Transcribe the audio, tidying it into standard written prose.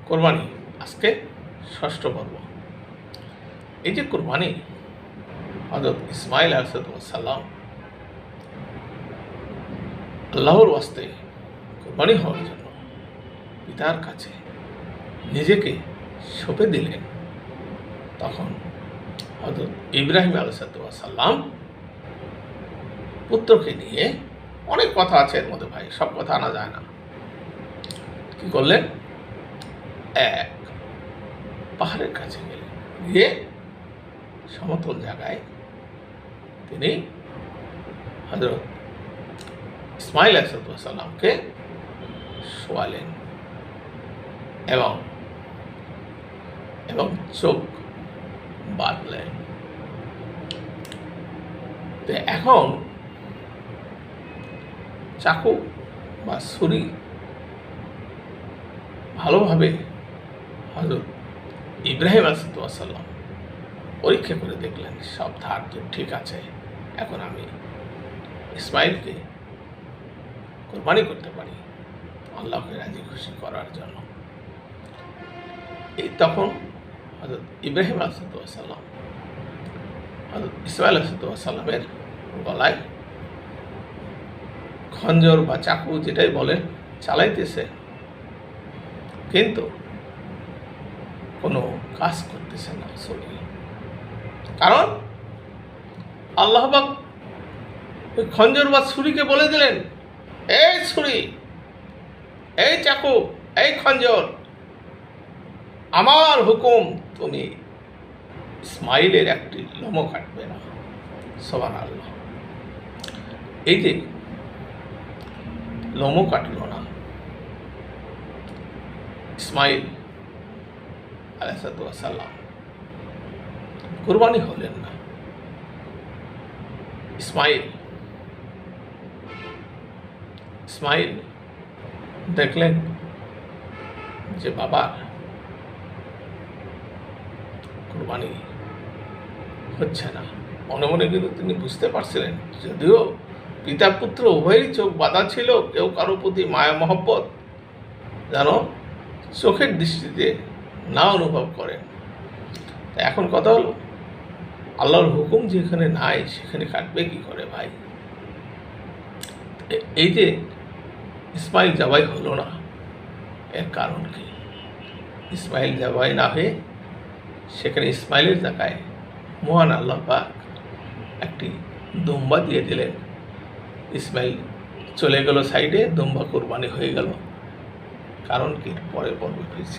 কোরবানি আজকে ষষ্ঠ পর্ব। এই যে কোরবানি, হযরত ইসমাইল আলাইহিসসালাম আল্লাহর ওয়াস্তে কোরবানি হওয়ার জন্য পিতার কাছে নিজেকে সঁপে দিলেন। তখন হযরত ইব্রাহিম আলাইহিসসালাম পুত্রকে নিয়ে, অনেক কথা আছে এর মধ্যে ভাই, সব কথা আনা যায় না, কি করলেন, এক পাহাড়ের কাছে গেলেন, গিয়ে সমতল জায়গায় তিনি হযরত ইসমাইল আলাইহিসসালামকে শোয়ালেন এবং চোখ বাঁধলেন। তো এখন চাকু বা ছুরি ভালোভাবে হযরত ইব্রাহিম আলাইহিসসালাম পরীক্ষা করে দেখলেন, সব ধার তো ঠিক আছে, এখন আমি ইসমাইলকে কোরবানি করতে পারি আল্লাহকে রাজি খুশি করার জন্য। এই তখন হযরত ইব্রাহিম আলাইহিসসালাম হযরত ইসমাইল আলাইহিসসালামের গলায় খঞ্জর বা চাকু যেটাই বলেন চালাইতেছে, কিন্তু কোনো কাজ করতেছে না ছুরি। কারণ আল্লাহ পাক ওই খঞ্জর বা ছুরিকে বলে দিলেন, এই ছুরি, এই চাকু, এই খঞ্জর, আমার হুকুম তুমি ইসমাইলের একটি লোমও কাটবে না। সুবহানাল্লাহ। এই যে লোমও কাটল না, ইসমাইল আলাইহিসসালাম কুরবানি হলেন না। ইসমাইল দেখলেন যে বাবার কুরবানি হচ্ছে না। মনে মনে কিন্তু তিনি বুঝতে পারছিলেন, যদিও পিতা পুত্র উভয়েরই চোখ বাঁধা ছিল, কেউ কারো প্রতি মায়া মহব্বত যেন চোখের দৃষ্টিতে না অনুভব করেন। এখন কথা হলো, আল্লাহর হুকুম যেখানে নাই সেখানে কাটবে কি করে ভাই? এই যে ইসমাইল জবাই হলো না, এর কারণ কি? ইসমাইল জবাই না হয়ে সেখানে ইসমাইলের জায়গায় মহান আল্লাহ পাক একটি দুম্বা দিয়ে দিলেন। ইসমাইল চলে গেল সাইডে, দুম্বা কোরবানি হয়ে গেল। কারণ কি? পরে পর্বে ফিরছি।